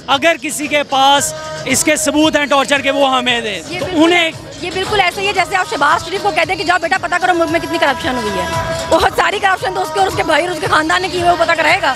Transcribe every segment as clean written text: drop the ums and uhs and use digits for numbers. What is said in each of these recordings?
अगर किसी के पास इसके सबूत हैं टॉर्चर के, वो हमें दे। तो उन्हें ये बिल्कुल ऐसा ही है जैसे आप शहबाज शरीफ को कहते हैं कि जाओ बेटा पता करो मुल्क में कितनी करप्शन हुई है। बहुत सारी करप्शन तो उसके और उसके भाई और उसके खानदान ने की है, वो पता कराएगा।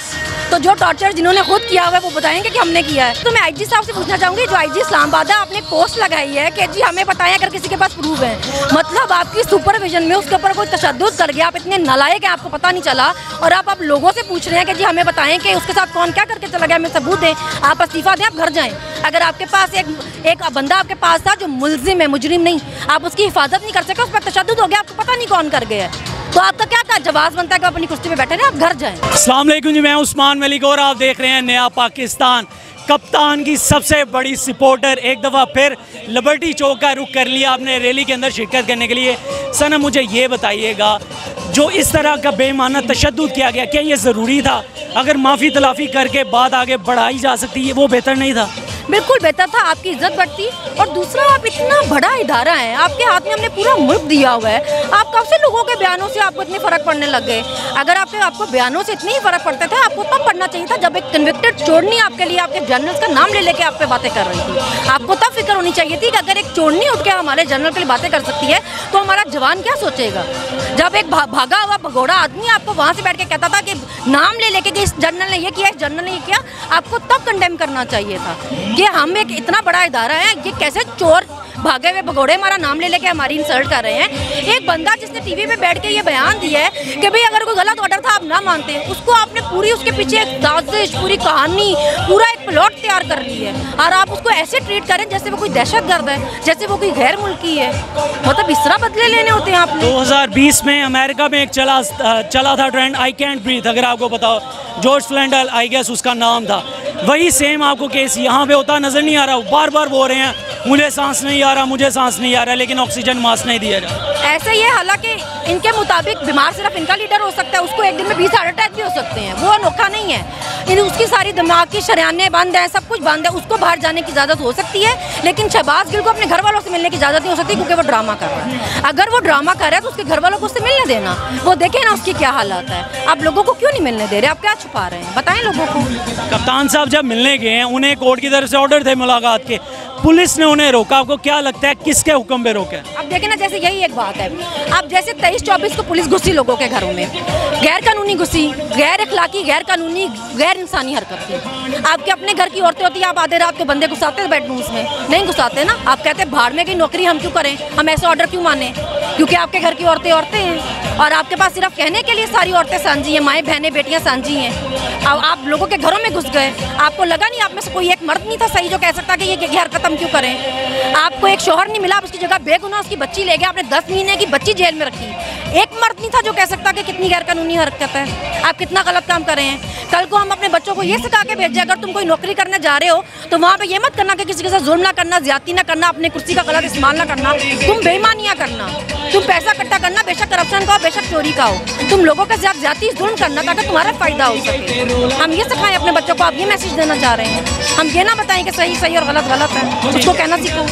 तो जो टॉर्चर जिन्होंने खुद किया हुआ है वो बताएंगे कि हमने किया है। तो मैं आईजी साहब से पूछना चाहूँगी, जो आईजी इस्लामाबाद है, आपने पोस्ट लगाई है कि जी हमें बताएं अगर किसी के पास प्रूफ है। मतलब आपकी सुपरविजन में उसके ऊपर कोई तशद्दुद कर गया, आप इतने नालायक हैं आपको पता नहीं चला, और आप लोगों से पूछ रहे हैं कि जी हमें बताएं कि उसके साथ कौन क्या करके चला गया, हमें सबूत दें। आप इस्तीफा दें, आप घर जाएं। अगर आपके पास एक बंदा आपके पास था जो मुल्जिम है, मुजरिम नहीं, आप उसकी हिफाजत नहीं कर सके, उस पर तशद्दुद हो गया, आपको पता नहीं कौन कर गया है, तो आपका क्या जवाब बनता है कि अपनी कुर्सी पे बैठे ना, आप घर जाएं। अस्सलाम वालेकुम जी, मैं उस्मान मलिक और आप देख रहे हैं नया पाकिस्तान। कप्तान की सबसे बड़ी सपोर्टर एक दफ़ा फिर लिबर्टी चौक का रुख कर लिया आपने रैली के अंदर शिरकत करने के लिए। सना मुझे ये बताइएगा, जो इस तरह का बेईमाना तशद्दुद किया गया, क्या ये ज़रूरी था? अगर माफ़ी तलाफ़ी करके बात आगे बढ़ाई जा सकती है, वो बेहतर नहीं था? बिल्कुल बेहतर था, आपकी इज्जत बढ़ती। और दूसरा, आप इतना बड़ा इदारा है, आपके हाथ में हमने पूरा मुल्क दिया हुआ है, आप कब से लोगों के बयानों से आपको इतनी फ़र्क पड़ने लग गए? अगर आपको बयानों से इतनी ही फ़र्क पड़ता था, आपको तब पढ़ना चाहिए था जब एक कन्विक्टेड चोरनी आपके लिए आपके जनरल्स का नाम ले लेके आप पे बातें कर रही थी। आपको तब फिक्र होनी चाहिए थी कि अगर एक चोरनी उठ के हमारे जनरल के लिए बातें कर सकती है तो हमारा जवान क्या सोचेगा। जब एक भागा हुआ भगोड़ा आदमी आपको वहाँ से बैठ के कहता था कि नाम ले लेके कि इस जनरल ने ये किया, इस जनरल ने ये किया, आपको तब कंडेम करना चाहिए था कि हम एक इतना बड़ा इदारा है, ये कैसे चोर भागे हुए भगोड़े हमारा नाम ले लेके हमारी इंसल्ट कर रहे हैं। एक बंदा जिसने टीवी पे बैठ के ये बयान दिया है कि भाई अगर कोई गलत ऑर्डर था आप ना मानते हैं, उसको आपने पूरी उसके पीछे एक साजिश, पूरी कहानी, पूरा एक प्लॉट तैयार कर ली है, और आप उसको ऐसे ट्रीट करें जैसे वो कोई दहशतगर्द है, जैसे वो कोई गैर मुल्की है। मतलब इस तरह बदले लेने होते हैं आपने। 2020 में अमेरिका में एक चला था ट्रेंड, आई कैंट ब्रीथ, अगर आपको बताओ, जॉर्ज फ्लेंडल आई गेस उसका नाम था। वही सेम आपको केस यहाँ पे होता नज़र नहीं आ रहा? बार बार बोल रहे हैं मुझे सांस नहीं आ रहा, मुझे सांस नहीं आ रहा, लेकिन ऑक्सीजन मास्क नहीं दिया जा रहा। ऐसे ही है, हालांकि इनके मुताबिक बीमार सिर्फ इनका लीडर हो सकता है, उसको एक दिन में 20 हार्ट अटैक भी हो सकते हैं, वो अनोखा नहीं है। उसकी सारी दिमाग की शरियानें बंद हैं, सब कुछ बंद है, उसको बाहर जाने की इजाज़त हो सकती है, लेकिन शहबाज गिल को अपने घर वालों से मिलने की इजाज़त नहीं हो सकती, क्योंकि वो ड्रामा कर रहा है। अगर वो ड्रामा कर रहा है तो उसके घर वालों को उससे मिलने देना, वो देखें ना उसकी क्या हालत है। आप लोगों को क्यों नहीं मिलने दे रहे? आप क्या छुपा रहे हैं, बताएं लोगों को। कप्तान साहब जब मिलने गए हैं, उन्हें कोर्ट की तरफ से ऑर्डर थे मुलाकात के, पुलिस ने उन्हें रोका, आपको क्या लगता है किसके हुक्म पे रोका? अब देखें ना, जैसे यही एक बात है, अब जैसे 23-24 को पुलिस घुसी लोगों के घरों में, गैर कानूनी घुसी, गैर अखलाकी, गैर कानूनी, गैर इंसानी हरकत थी। आपके अपने घर की औरतें होती है, आप आधे रात के बंदे घुसाते हैं बेडरूम्स में? नहीं घुसाते ना। आप कहते हैं भाड़ में की नौकरी हम क्यों करें, हम ऐसे ऑर्डर क्यों माने? क्योंकि आपके घर की औरतें हैं, और आपके पास सिर्फ कहने के लिए सारी औरतें सांझी हैं, माएँ बहनें बेटियाँ सांझी हैं। अब आप लोगों के घरों में घुस गए, आपको लगा नहीं आप में से कोई एक मर्द नहीं था सही जो कह सकता कि ये हरकत हम क्यों करें? आपको एक शोहर नहीं मिला, आप उसकी जगह बेगुनाह उसकी बच्ची ले गए, आपने 10 महीने की बच्ची जेल में रखी। एक मर्द नहीं था जो कह सकता कि कितनी गैर कानूनी हरकत है, आप कितना गलत काम कर रहे हैं। कल को हम अपने बच्चों को ये सिखा के भेजें, अगर तुम कोई नौकरी करने जा रहे हो तो वहाँ पे ये मत करना कि किसी के साथ जुल्म ना करना, ज्यादती ना करना, अपनी कुर्सी का गलत इस्तेमाल ना करना, तुम बेईमानियाँ करना, तुम पैसा इकट्ठा करना, बेशक करप्शन का हो बेशक चोरी का हो, तुम लोगों के साथ ज्यादती जुल्म करना ताकि तुम्हारा फायदा हो सके। हम ये सिखाएं अपने बच्चों को, आप ये मैसेज देना चाह रहे हैं। हम ये ना बताएं कि सही सही और गलत गलत है, उसको कहना सीखो।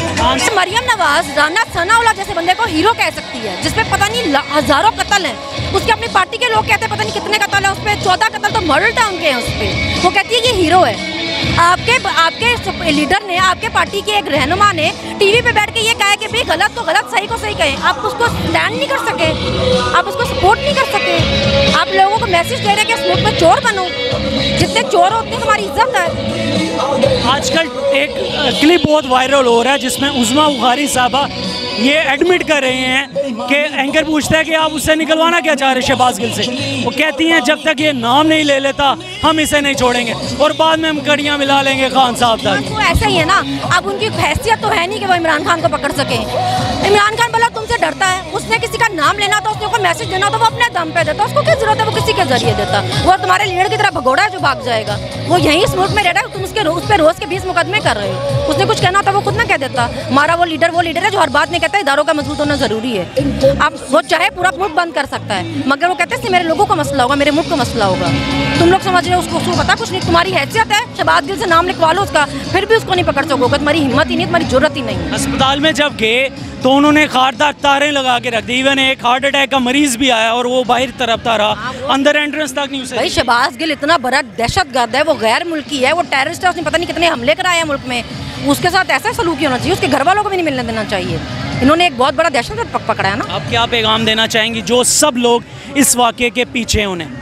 मरियम नवाज राना सनाउल्लाह जैसे बंदे को हीरो कह सकती है, जिसपे पता नहीं हजारों कत्ल हैं, उसके अपनी पार्टी के लोग कहते हैं पता नहीं कितने कत्ल है उस पर, 14 कत्ल तो मॉडल टाउन के हैं उस पर, वो कहती है ये हीरो है। आपके लीडर ने, आपके पार्टी के एक रहनुमा ने टीवी पे बैठ के ये कहा कि भाई गलत को गलत, सही को सही कहें। आप उसको स्टैंड नहीं कर सके, आप उसको सपोर्ट नहीं कर सके। आप लोगों को मैसेज दे रहे हैं कि इस मुल्क में चोर बनो, जितने चोर हो उतनी तुम्हारी इज्जत है। आजकल एक क्लिप बहुत वायरल हो रहा है जिसमें उज़मा बुखारी साहबा ये एडमिट कर रहे हैं कि एंकर पूछता है कि आप उससे निकलवाना क्या चाह रहे हैं शहबाज गिल से, वो कहती हैं जब तक ये नाम नहीं ले लेता हम इसे नहीं छोड़ेंगे, और बाद में हम कड़ियाँ मिला लेंगे खान साहब तक। तो ऐसा ही है ना, अब उनकी हैसियत तो है नहीं कि वो इमरान खान को पकड़ सके। इमरान खान भला तुमसे डरता है, उसने किसी का नाम लेना था, उसने को मैसेज देना तो वो अपने दम पे देता, उसको क्या जरूरत है वो किसी के जरिए देता? वो तुम्हारे लीडर की तरह भगोड़ा है जो भाग जाएगा, वो यहीं इस मुल्क में रह रहा है, तुम उस पर रोज के 20 मुकदमे कर रहे हो। उसने कुछ कहना होता वो खुद ना कह देता, हमारा वो लीडर है जो हर बात नहीं कहता है, इदारों का मजबूत होना जरूरी है। अब वो चाहे पूरा मुल्क बंद कर सकता है, मगर वो कहते हैं मेरे लोगों का मसला होगा, मेरे मुल्क का मसला होगा। तुम लोग समझ रहे हो उसको पता कुछ नहीं, तुम्हारी हैसियत है, शहबाज गिल से नाम लिखवा लो उसका, फिर भी उसको नहीं पकड़ सकोगे, तुम्हारी हिम्मत ही नहीं, तुम्हारी जरूरत ही नहीं। अस्पताल में जब गए तो उन्होंने खारदार तारें लगा के रख दी, इवन एक हार्ट अटैक का मरीज भी आया और वो बाहर तरफता रहा, अंदर एंट्रेंस तक नहीं उसे। भाई शहबाज गिल इतना बड़ा दहशतगर्द है, वो गैर मुल्की है, वो टेररिस्ट है, उसने पता नहीं कितने हमले कराए हैं मुल्क में, उसके साथ ऐसा सलूक होना चाहिए, उसके घर वालों को भी नहीं मिलने देना चाहिए। इन्होंने एक बहुत बड़ा दहशतगर्द पकड़ा है ना। आप क्या पैगाम देना चाहेंगी जो सब लोग इस वाक़े के पीछे हैं उन्हें?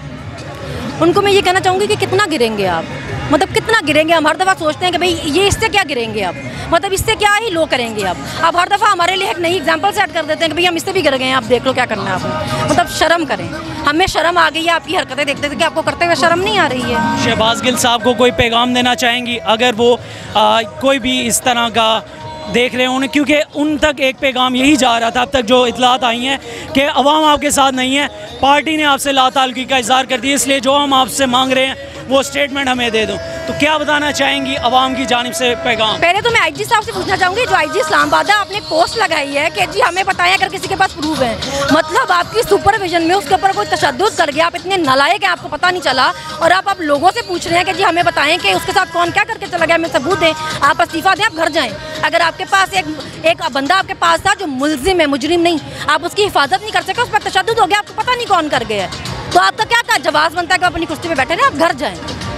उनको मैं ये कहना चाहूँगी कि कितना गिरेंगे आप, मतलब कितना गिरेंगे। हम हर दफ़ा सोचते हैं कि भाई ये इससे क्या गिरेंगे आप, मतलब इससे क्या ही लो करेंगे आप हर दफ़ा हमारे लिए एक नई एग्जांपल सेट कर देते हैं कि भाई हम इससे भी गिर गए हैं, आप देख लो क्या करना है आपने। मतलब शर्म करें, हमें शर्म आ गई है आपकी हरकतें देखते थे कि आपको करते हुए शर्म नहीं आ रही है। शहबाज गिल साहब को कोई पैगाम देना चाहेंगी अगर वो कोई भी इस तरह का देख रहे हैं उन्हें, क्योंकि उन तक एक पैगाम यही जा रहा था अब तक जो इतलात आई हैं कि अवाम आपके साथ नहीं है, पार्टी ने आपसे लाताल्लुकी का इज़हार कर दिया, इसलिए जो हम आपसे मांग रहे हैं वो स्टेटमेंट हमें दे दो। तो क्या बताना चाहेंगी अवाम की जानिब से पैगाम? पहले तो मैं आईजी साहब से पूछना चाहूँगी, जो आईजी इस्लामाबाद है, आपने पोस्ट लगाई है कि जी हमें बताएं अगर किसी के पास प्रूफ है, मतलब आपकी सुपरविजन में उसके ऊपर कोई तशद्दुद कर गया, आप इतने नालायक हैं आपको पता नहीं चला, और आप लोगों से पूछ रहे हैं कि जी हमें बताएं कि उसके साथ कौन क्या करके चला गया, हमें सबूत दें, आप इस्तीफा दें, आप घर जाएँ। अगर आपके पास एक बंदा आपके पास था जो मुलजिम है, मुजरिम नहीं, आप उसकी हिफाजत नहीं कर सके, उस पर तशद्दुद हो गया, आपको पता नहीं कौन कर गया है, तो आपका क्या जवाब बनता है कि आप अपनी कुर्सी पे बैठे रहे, आप घर जाएँ,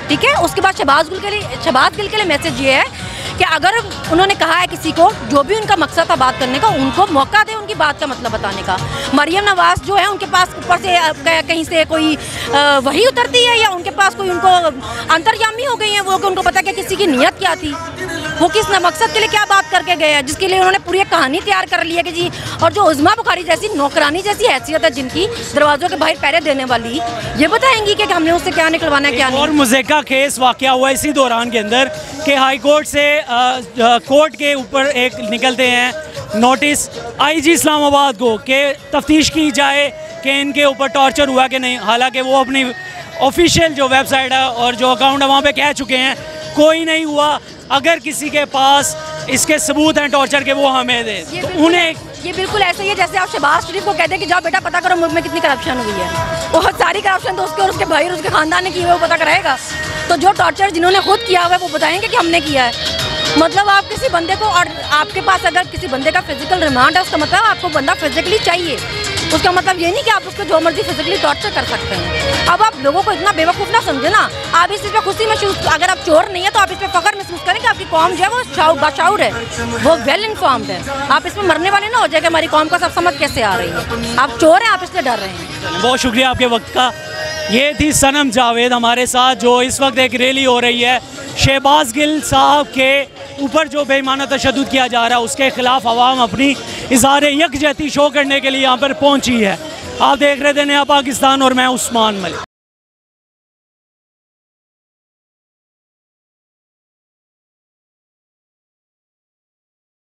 ठीक है। उसके बाद शहबाज गिल के लिए मैसेज ये है कि अगर उन्होंने कहा है किसी को, जो भी उनका मकसद था बात करने का, उनको मौका दे उनकी बात का मतलब बताने का। मरियम नवाज जो है उनके पास ऊपर से कहीं से कोई वही उतरती है, या उनके पास कोई उनको अंतर्यामी हो गई है वो, कि उनको पता कि किसी की नीयत क्या थी, वो किस मकसद के लिए क्या बात करके गए हैं, जिसके लिए उन्होंने पूरी एक कहानी तैयार कर ली है कि जी, और जो उज़्मा बुखारी जैसी नौकरानी जैसी हैसियत है जिनकी, दरवाजों के बाहर पैरे देने वाली, ये बताएंगी कि हमने उससे क्या निकलवाना है क्या नहीं। और मुज़क्का केस वाक़या हुआ इसी दौरान के अंदर कि हाई कोर्ट से कोर्ट के ऊपर एक निकलते हैं नोटिस आईजी इस्लामाबाद को कि तफ्तीश की जाए कि इनके ऊपर टॉर्चर हुआ कि नहीं, हालांकि वो अपनी ऑफिशियल जो वेबसाइट है और जो अकाउंट है वहाँ पे कह चुके हैं कोई नहीं हुआ, अगर किसी के पास इसके सबूत हैं टॉर्चर के वो हमें दे। तो उन्हें ये बिल्कुल ऐसा ही है जैसे आप शहबाज शरीफ को कहते हैं कि जाओ बेटा पता करो मुल्क में कितनी करप्शन हुई है, वो सारी करप्शन तो उसके और उसके भाई और उसके खानदान ने की है, वो पता कराएगा। तो जो टॉर्चर जिन्होंने खुद किया हुआ है वो बताएंगे कि हमने किया है। मतलब आप किसी बंदे को, और आपके पास अगर किसी बंदे का फिजिकल रिमांड है, उसका मतलब आपको बंदा फिजिकली चाहिए, उसका मतलब ये नहीं कि आप उसको जो मर्जी फिजिकली टॉर्चर कर सकते हैं। अब आप लोगों को इतना बेवकूफ़ ना समझे ना, आप इस चीज़ पर खुशी महसूस, अगर आप चोर नहीं है तो आप इस पर फ़ख्र महसूस करें कि आपकी कौम जो है वो बाशाऊर है, वो वेल इन्फॉर्म्ड है। आप इसमें मरने वाले ना हो जाए कि हमारी कौम को सब समझ कैसे आ रही है, आप चोर हैं, आप इसलिए डर रहे हैं। बहुत शुक्रिया आपके वक्त का। ये थी सनम जावेद हमारे साथ, जो इस वक्त एक रैली हो रही है शहबाज गिल साहब के ऊपर जो बेईमाना तशद्दुद किया जा रहा है उसके खिलाफ आवाम अपनी इज़हार यकजहती शो करने के लिए यहाँ पर पहुँची है। आप देख रहे थे नया पाकिस्तान और मैं उस्मान मलिक।